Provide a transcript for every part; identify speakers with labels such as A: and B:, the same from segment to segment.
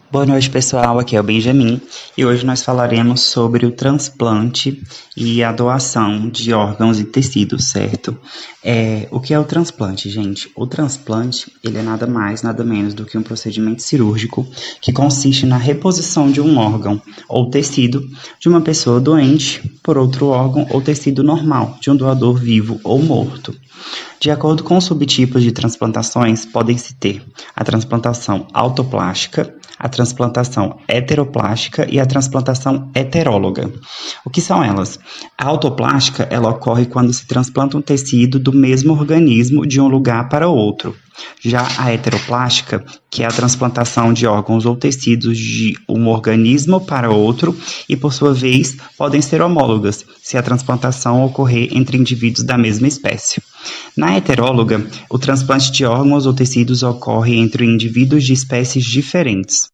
A: Boa noite, pessoal. Aqui é o Benjamin e hoje nós falaremos sobre o transplante e a doação de órgãos e tecidos, certo? O que é o transplante, gente? O transplante, ele é nada mais, nada menos do que um procedimento cirúrgico que consiste na reposição de um órgão ou tecido de uma pessoa doente por outro órgão ou tecido normal de um doador vivo ou morto. De acordo com os subtipos de transplantações, podem-se ter a transplantação autoplástica, a transplantação heteroplástica e a transplantação heteróloga. O que são elas? A autoplástica, ela ocorre quando se transplanta um tecido do mesmo organismo de um lugar para outro. Já a heteroplástica, que é a transplantação de órgãos ou tecidos de um organismo para outro e, por sua vez, podem ser homólogas, se a transplantação ocorrer entre indivíduos da mesma espécie. Na heteróloga, o transplante de órgãos ou tecidos ocorre entre indivíduos de espécies diferentes.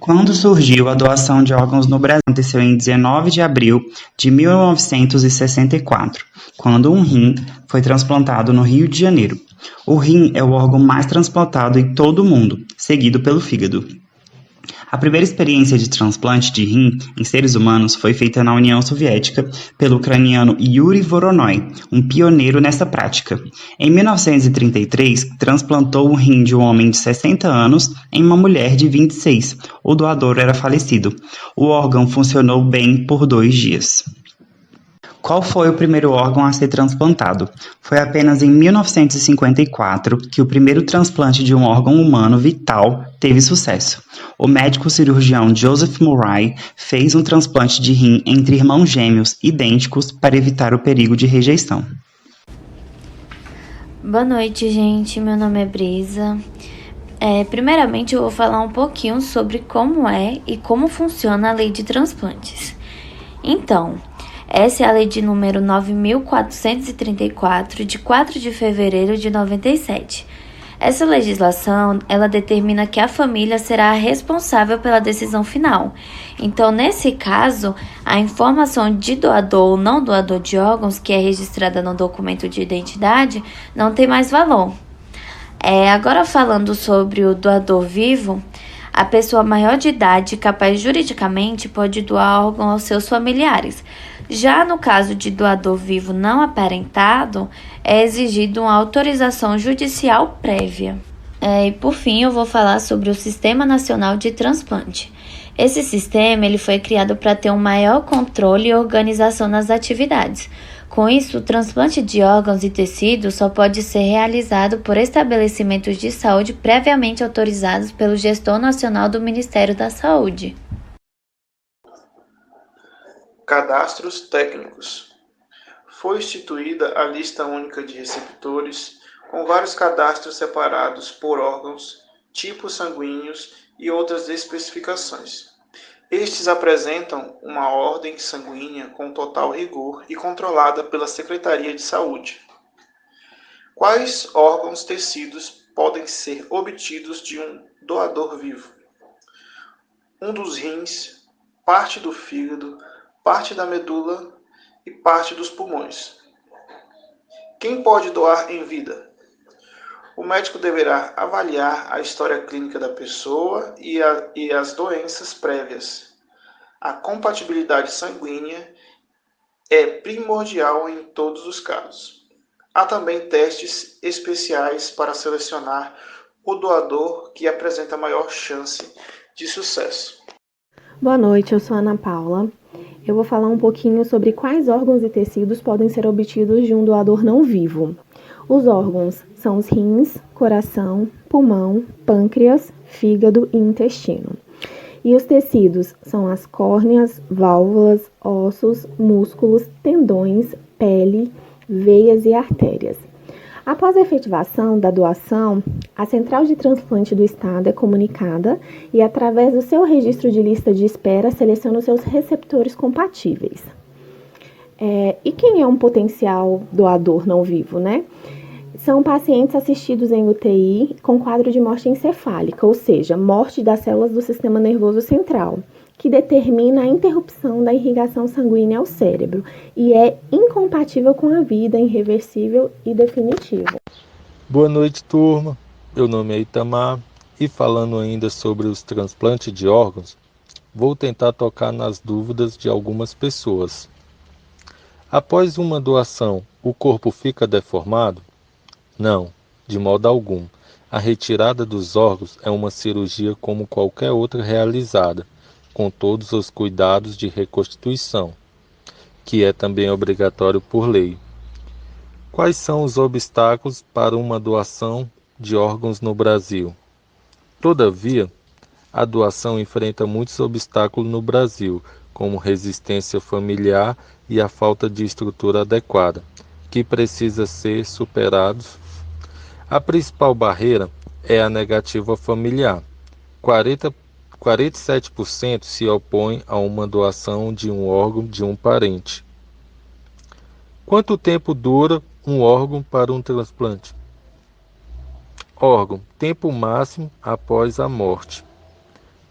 A: Quando surgiu a doação de órgãos no Brasil? Aconteceu em 19 de abril de 1964, quando um rim foi transplantado no Rio de Janeiro. O rim é o órgão mais transplantado em todo o mundo, seguido pelo fígado. A primeira experiência de transplante de rim em seres humanos foi feita na União Soviética pelo ucraniano Yuri Voronoi, um pioneiro nessa prática. Em 1933, transplantou o rim de um homem de 60 anos em uma mulher de 26. O doador era falecido. O órgão funcionou bem por 2 dias. Qual foi o primeiro órgão a ser transplantado? Foi apenas em 1954 que o primeiro transplante de um órgão humano vital teve sucesso. O médico cirurgião Joseph Murray fez um transplante de rim entre irmãos gêmeos idênticos para evitar o perigo de rejeição.
B: Boa noite, gente. Meu nome é Brisa. Primeiramente, eu vou falar um pouquinho sobre como é e como funciona a lei de transplantes. Então, essa é a lei de número 9.434, de 4 de fevereiro de 97. Essa legislação, ela determina que a família será a responsável pela decisão final. Então, nesse caso, a informação de doador ou não doador de órgãos, que é registrada no documento de identidade, não tem mais valor. Agora falando sobre o doador vivo, a pessoa maior de idade capaz juridicamente pode doar órgão aos seus familiares. Já no caso de doador vivo não aparentado, é exigido uma autorização judicial prévia. E por fim, eu vou falar sobre o Sistema Nacional de Transplante. Esse sistema ele foi criado para ter um maior controle e organização nas atividades. Com isso, o transplante de órgãos e tecidos só pode ser realizado por estabelecimentos de saúde previamente autorizados pelo Gestor Nacional do Ministério da Saúde.
C: Cadastros técnicos. Foi instituída a lista única de receptores, com vários cadastros separados por órgãos, tipos sanguíneos e outras especificações. Estes apresentam uma ordem sanguínea com total rigor e controlada pela Secretaria de Saúde. Quais órgãos tecidos podem ser obtidos de um doador vivo? Um dos rins, parte do fígado, parte da medula e parte dos pulmões. Quem pode doar em vida? O médico deverá avaliar a história clínica da pessoa e as doenças prévias. A compatibilidade sanguínea é primordial em todos os casos. Há também testes especiais para selecionar o doador que apresenta maior chance de sucesso.
D: Boa noite, eu sou Ana Paula. Eu vou falar um pouquinho sobre quais órgãos e tecidos podem ser obtidos de um doador não vivo. Os órgãos são os rins, coração, pulmão, pâncreas, fígado e intestino. E os tecidos são as córneas, válvulas, ossos, músculos, tendões, pele, veias e artérias. Após a efetivação da doação, a Central de Transplante do Estado é comunicada e, através do seu registro de lista de espera, seleciona os seus receptores compatíveis. E quem é um potencial doador não vivo, né? São pacientes assistidos em UTI com quadro de morte encefálica, ou seja, morte das células do sistema nervoso central, que determina a interrupção da irrigação sanguínea ao cérebro e é incompatível com a vida, irreversível e definitiva.
E: Boa noite, turma. Meu nome é Itamar E falando ainda sobre os transplantes de órgãos, vou tentar tocar nas dúvidas de algumas pessoas. Após uma doação, o corpo fica deformado? Não, de modo algum. A retirada dos órgãos é uma cirurgia como qualquer outra realizada, com todos os cuidados de reconstituição, que é também obrigatório por lei. Quais são os obstáculos para uma doação de órgãos no Brasil? Todavia, a doação enfrenta muitos obstáculos no Brasil, como resistência familiar e a falta de estrutura adequada, que precisa ser superados. A principal barreira é a negativa familiar. 47% se opõem a uma doação de um órgão de um parente. Quanto tempo dura um órgão para um transplante? Órgão, tempo máximo após a morte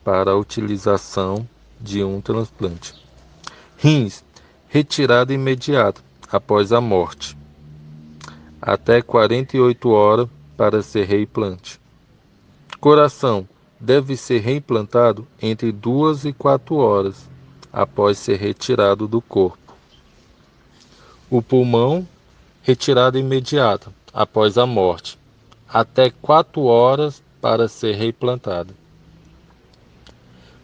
E: para a utilização de um transplante. Rins, retirada imediata após a morte, até 48 horas para ser reimplante. Coração, deve ser reimplantado entre 2 e 4 horas após ser retirado do corpo. O pulmão, retirada imediata após a morte, até 4 horas para ser reimplantado.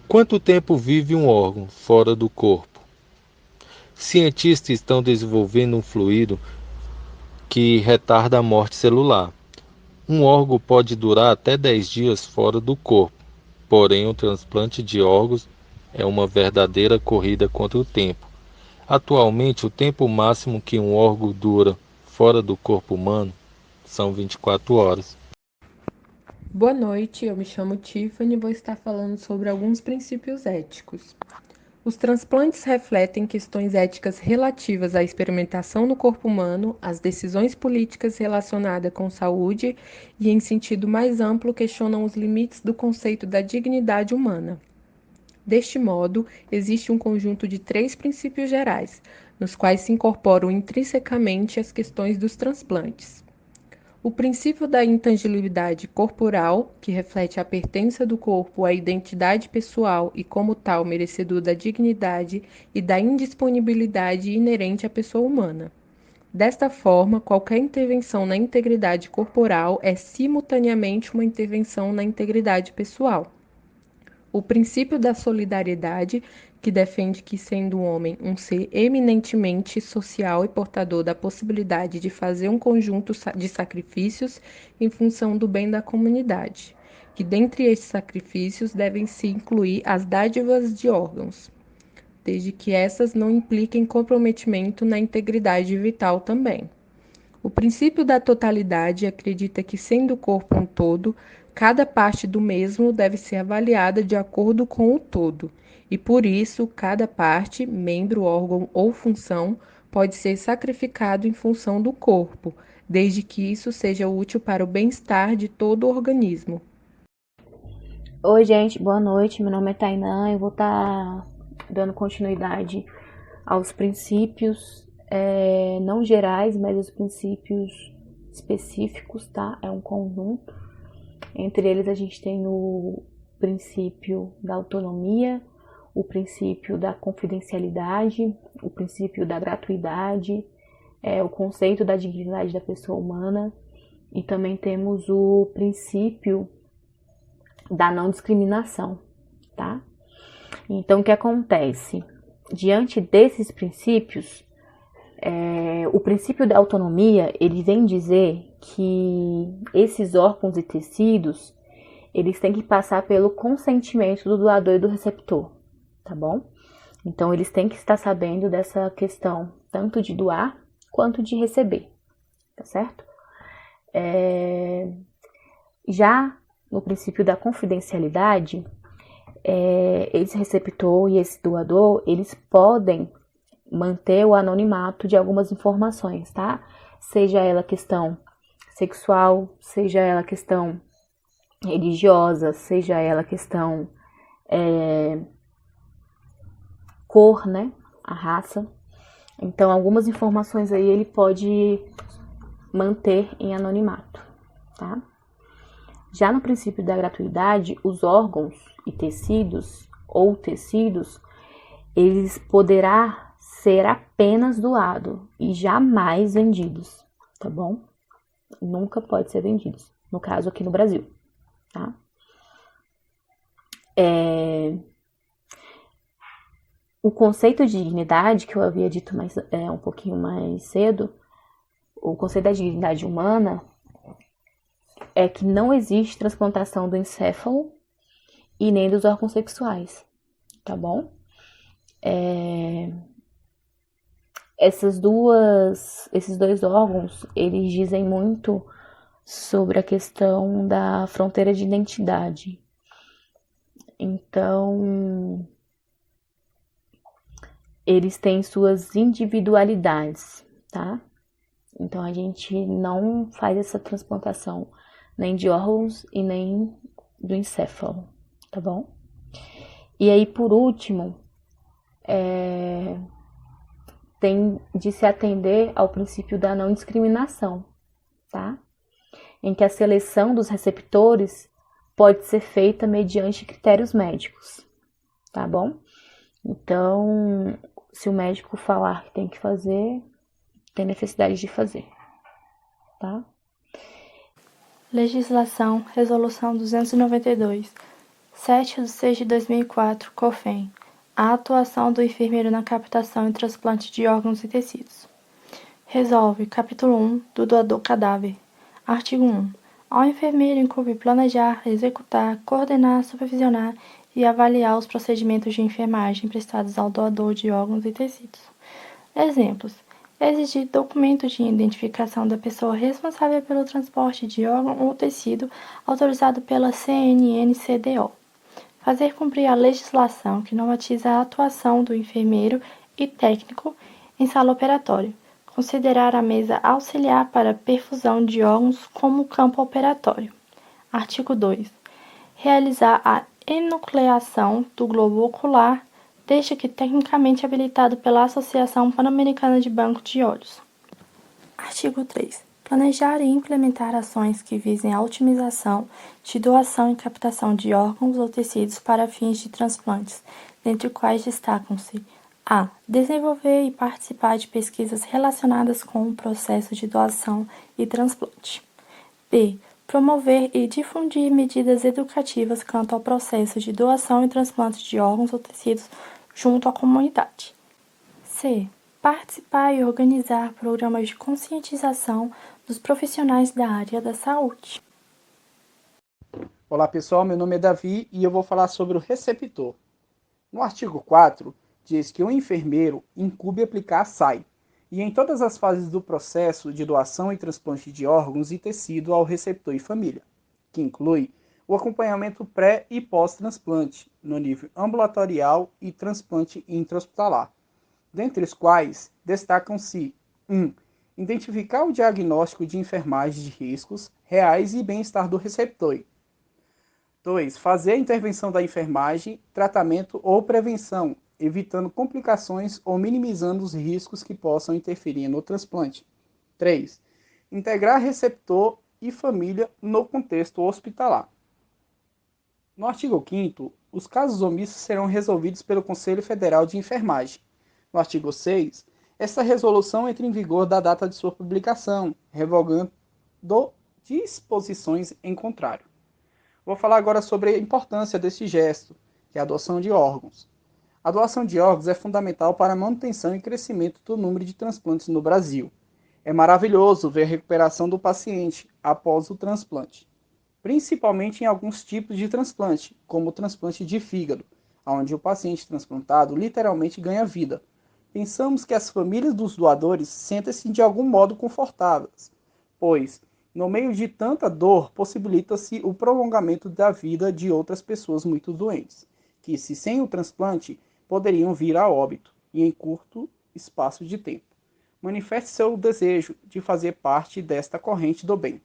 E: Quanto tempo vive um órgão fora do corpo? Cientistas estão desenvolvendo um fluido que retarda a morte celular. Um órgão pode durar até 10 dias fora do corpo, porém o transplante de órgãos é uma verdadeira corrida contra o tempo. Atualmente, o tempo máximo que um órgão dura fora do corpo humano são 24 horas.
F: Boa noite, eu me chamo Tiffany e vou estar falando sobre alguns princípios éticos. Os transplantes refletem questões éticas relativas à experimentação no corpo humano, às decisões políticas relacionadas com saúde e, em sentido mais amplo, questionam os limites do conceito da dignidade humana. Deste modo, existe um conjunto de 3 princípios gerais, nos quais se incorporam intrinsecamente as questões dos transplantes. O princípio da intangibilidade corporal, que reflete a pertença do corpo à identidade pessoal e, como tal, merecedor da dignidade e da indisponibilidade inerente à pessoa humana. Desta forma, qualquer intervenção na integridade corporal é simultaneamente uma intervenção na integridade pessoal. O princípio da solidariedade, que defende que, sendo o homem um ser eminentemente social e portador da possibilidade de fazer um conjunto de sacrifícios em função do bem da comunidade, que dentre estes sacrifícios devem se incluir as dádivas de órgãos, desde que essas não impliquem comprometimento na integridade vital também. O princípio da totalidade acredita que, sendo o corpo um todo, cada parte do mesmo deve ser avaliada de acordo com o todo, e por isso cada parte, membro, órgão ou função pode ser sacrificado em função do corpo, desde que isso seja útil para o bem-estar de todo o organismo.
G: Oi, gente, boa noite. Meu nome é Tainã. Eu vou estar dando continuidade aos princípios não gerais, mas os princípios específicos, tá? É um conjunto. Entre eles a gente tem o princípio da autonomia, o princípio da confidencialidade, o princípio da gratuidade, o conceito da dignidade da pessoa humana, e também temos o princípio da não discriminação, tá? Então, o que acontece? Diante desses princípios, o princípio da autonomia, ele vem dizer que esses órgãos e tecidos, eles têm que passar pelo consentimento do doador e do receptor, tá bom? Então, eles têm que estar sabendo dessa questão, tanto de doar quanto de receber, tá certo? Já no princípio da confidencialidade, esse receptor e esse doador, eles podem manter o anonimato de algumas informações, tá? Seja ela questão sexual, seja ela questão religiosa, seja ela questão cor, né? A raça. Então, algumas informações aí ele pode manter em anonimato, tá? Já no princípio da gratuidade, os órgãos e tecidos, eles poderá ser apenas doado e jamais vendidos, tá bom? Nunca pode ser vendidos, no caso aqui no Brasil, tá? O conceito de dignidade, que eu havia dito um pouquinho mais cedo, o conceito da dignidade humana é que não existe transplantação do encéfalo e nem dos órgãos sexuais, tá bom? Esses dois órgãos, eles dizem muito sobre a questão da fronteira de identidade. Então, eles têm suas individualidades, tá? Então, a gente não faz essa transplantação nem de órgãos e nem do encéfalo, tá bom? E aí, por último, tem de se atender ao princípio da não discriminação, tá? Em que a seleção dos receptores pode ser feita mediante critérios médicos, tá bom? Então, se o médico falar que tem que fazer, tem necessidade de fazer, tá?
H: Legislação, Resolução 292, 7/6/2004, COFEN. A atuação do enfermeiro na captação e transplante de órgãos e tecidos. Resolve, capítulo 1, do doador cadáver. Artigo 1. Ao enfermeiro incumbe planejar, executar, coordenar, supervisionar e avaliar os procedimentos de enfermagem prestados ao doador de órgãos e tecidos. Exemplos: exigir documento de identificação da pessoa responsável pelo transporte de órgão ou tecido autorizado pela CNNCDO. Fazer cumprir a legislação que normatiza a atuação do enfermeiro e técnico em sala operatória. Considerar a mesa auxiliar para perfusão de órgãos como campo operatório. Artigo 2. Realizar a enucleação do globo ocular, desde que tecnicamente habilitado pela Associação Pan-Americana de Banco de Olhos. Artigo 3. Planejar e implementar ações que visem a otimização de doação e captação de órgãos ou tecidos para fins de transplantes, dentre quais destacam-se: a. Desenvolver e participar de pesquisas relacionadas com o processo de doação e transplante. B. Promover e difundir medidas educativas quanto ao processo de doação e transplante de órgãos ou tecidos junto à comunidade. C. Participar e organizar programas de conscientização dos profissionais da área da saúde.
I: Olá pessoal, meu nome é Davi e eu vou falar sobre o receptor. No artigo 4, diz que o enfermeiro incumbe aplicar a SAI, e em todas as fases do processo de doação e transplante de órgãos e tecido ao receptor e família, que inclui o acompanhamento pré- e pós-transplante, no nível ambulatorial e transplante intra-hospitalar, dentre os quais destacam-se 1. Identificar o diagnóstico de enfermagem de riscos reais e bem-estar do receptor. 2. Fazer a intervenção da enfermagem, tratamento ou prevenção, evitando complicações ou minimizando os riscos que possam interferir no transplante. 3. Integrar receptor e família no contexto hospitalar. No artigo 5º, os casos omissos serão resolvidos pelo Conselho Federal de Enfermagem. No artigo 6, essa resolução entra em vigor da data de sua publicação, revogando disposições em contrário. Vou falar agora sobre a importância desse gesto, que é a doação de órgãos. A doação de órgãos é fundamental para a manutenção e crescimento do número de transplantes no Brasil. É maravilhoso ver a recuperação do paciente após o transplante, principalmente em alguns tipos de transplante, como o transplante de fígado, onde o paciente transplantado literalmente ganha vida. Pensamos que as famílias dos doadores sentem-se de algum modo confortáveis, pois, no meio de tanta dor, possibilita-se o prolongamento da vida de outras pessoas muito doentes, que, se sem o transplante, poderiam vir a óbito, e em curto espaço de tempo. Manifeste seu desejo de fazer parte desta corrente do bem.